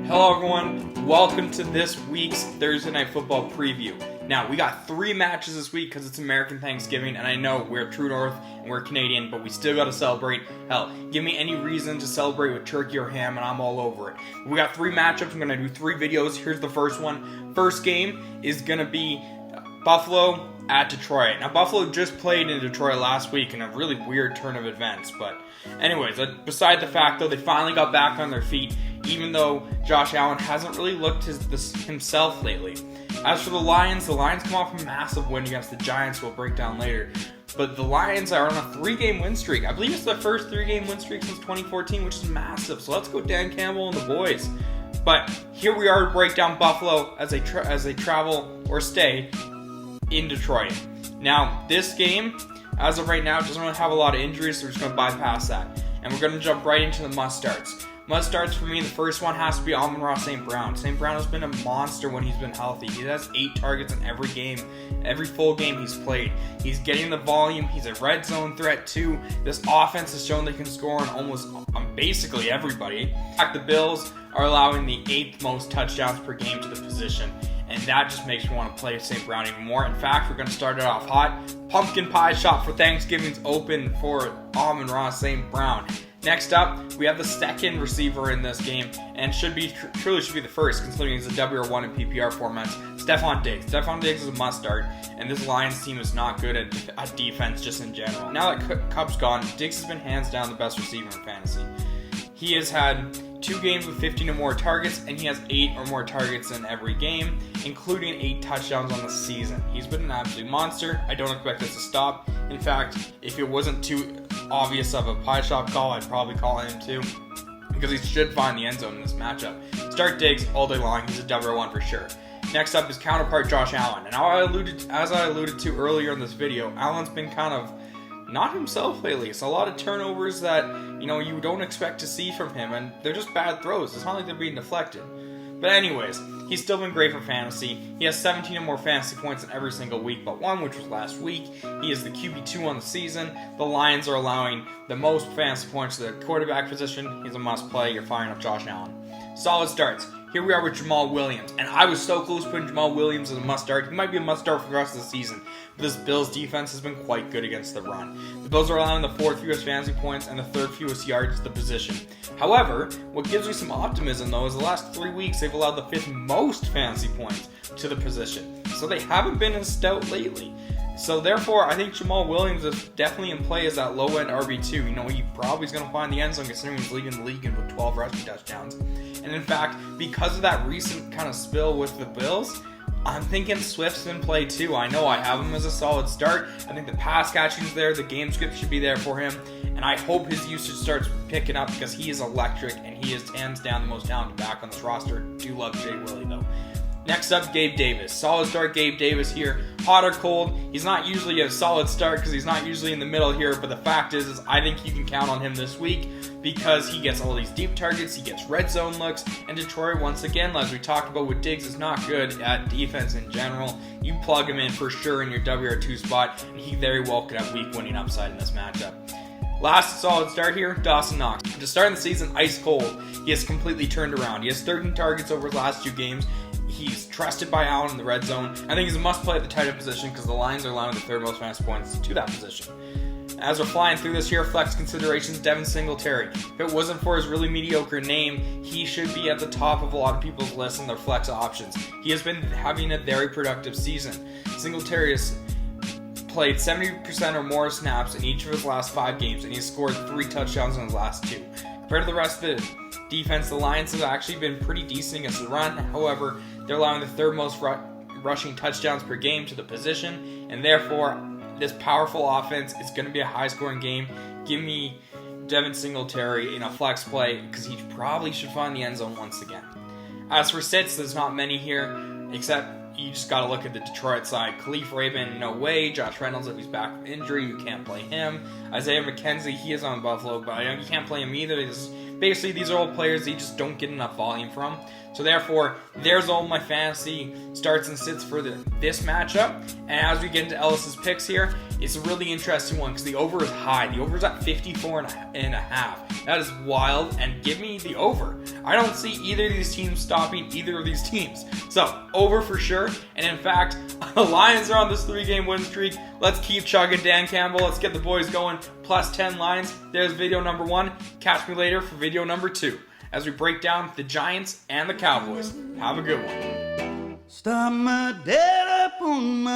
Hello everyone, welcome to this week's Thursday Night Football preview. Now, we got 3 matches this week because it's American Thanksgiving, and I know we're True North and we're Canadian, but we still got to celebrate. Hell, give me any reason to celebrate with turkey or ham and I'm all over it. We got 3 matchups, I'm going to do 3 videos. Here's the first one. First game is going to be Buffalo at Detroit. Now, Buffalo just played in Detroit last week in a really weird turn of events, but anyways, beside the fact though, they finally got back on their feet, even though Josh Allen hasn't really looked himself lately. As for the Lions come off a massive win against the Giants, we'll break down later. But the Lions are on a 3-game win streak. I believe it's the first 3-game win streak since 2014, which is massive. So let's go Dan Campbell and the boys. But here we are to break down Buffalo as they travel or stay in Detroit. Now, this game, as of right now, doesn't really have a lot of injuries, so we're just going to bypass that. And we're going to jump right into the must-starts. Must-starts for me, the first one has to be Amon-Ra St. Brown. St. Brown has been a monster when he's been healthy. He has 8 targets in every game, every full game he's played. He's getting the volume. He's a red zone threat too. This offense has shown they can score on basically everybody. In fact, the Bills are allowing the 8th most touchdowns per game to the position, and that just makes me want to play St. Brown even more. In fact, we're going to start it off hot. Pumpkin pie shop for Thanksgiving's open for Amon-Ra St. Brown. Next up, we have the second receiver in this game, and truly should be the first, considering he's a WR1 in PPR formats, Stefon Diggs. Stefon Diggs is a must-start, and this Lions team is not good at defense just in general. Now that Kupp's gone, Diggs has been hands down the best receiver in fantasy. He has had 2 games with 15 or more targets, and he has 8 or more targets in every game, including 8 touchdowns on the season. He's been an absolute monster. I don't expect this to stop. In fact, if it wasn't too obvious of a pie shop call, I'd probably call him too, because he should find the end zone in this matchup. Start Diggs all day long. He's a WR1 for sure. Next up is counterpart Josh Allen. And as I alluded to earlier in this video, Allen's been kind of not himself lately. It's a lot of turnovers that, you don't expect to see from him, and they're just bad throws. It's not like they're being deflected. But anyways, he's still been great for fantasy. He has 17 or more fantasy points in every single week but one, which was last week. He is the QB2 on the season. The Lions are allowing the most fantasy points to the quarterback position. He's a must-play. You're firing up Josh Allen. Solid starts. Here we are with Jamal Williams, and I was so close putting Jamal Williams as a must-start. He might be a must-start for the rest of the season, but this Bills defense has been quite good against the run. The Bills are allowing the 4th fewest fantasy points and the 3rd fewest yards to the position. However, what gives me some optimism, though, is the last 3 weeks they've allowed the 5th most fantasy points to the position, so they haven't been as stout lately. So therefore, I think Jamal Williams is definitely in play as that low-end RB2. He probably is going to find the end zone considering he's leading the league with 12 rushing touchdowns. And in fact, because of that recent kind of spill with the Bills, I'm thinking Swift's in play too. I know I have him as a solid start. I think the pass catching's there, the game script should be there for him, and I hope his usage starts picking up because he is electric and he is hands down the most talented back on this roster. Do love Jay Willie though. Next up, Gabe Davis. Solid start, Gabe Davis here. Hot or cold, he's not usually a solid start because he's not usually in the middle here, but the fact is I think you can count on him this week because he gets all these deep targets, he gets red zone looks, and Detroit, once again, as we talked about with Diggs, is not good at defense in general. You plug him in for sure in your WR2 spot, and he very well could have week-winning upside in this matchup. Last solid start here, Dawson Knox. To start the season ice cold, he has completely turned around. He has 13 targets over his last 2 games. He's trusted by Allen in the red zone. I think he's a must-play at the tight end position because the Lions are allowing the 3rd most fantasy points to that position. As we're flying through this here, flex considerations, Devin Singletary. If it wasn't for his really mediocre name, he should be at the top of a lot of people's lists in their flex options. He has been having a very productive season. Singletary has played 70% or more snaps in each of his last 5 games, and he's scored 3 touchdowns in his last 2. Compared to the rest of the defense, the Lions have actually been pretty decent against the run. However, they're allowing the 3rd most rushing touchdowns per game to the position, and therefore, this powerful offense is going to be a high-scoring game. Give me Devin Singletary in a flex play because he probably should find the end zone once again. As for sits, there's not many here, except you just got to look at the Detroit side. Khalif Raven, no way. Josh Reynolds, if he's back from injury, you can't play him. Isaiah McKenzie, he is on Buffalo, but you can't play him either. Basically, these are all players that you just don't get enough volume from. So therefore, there's all my fantasy starts and sits for this matchup. And as we get into Ellis's picks here, it's a really interesting one because the over is high. The over is at 54.5. That is wild, and give me the over. I don't see either of these teams stopping either of these teams. So, over for sure. And in fact, the Lions are on this 3-game win streak. Let's keep chugging, Dan Campbell. Let's get the boys going. Plus 10 Lions. There's video number 1. Catch me later for video number 2 as we break down the Giants and the Cowboys. Have a good one. Stop my dad up on my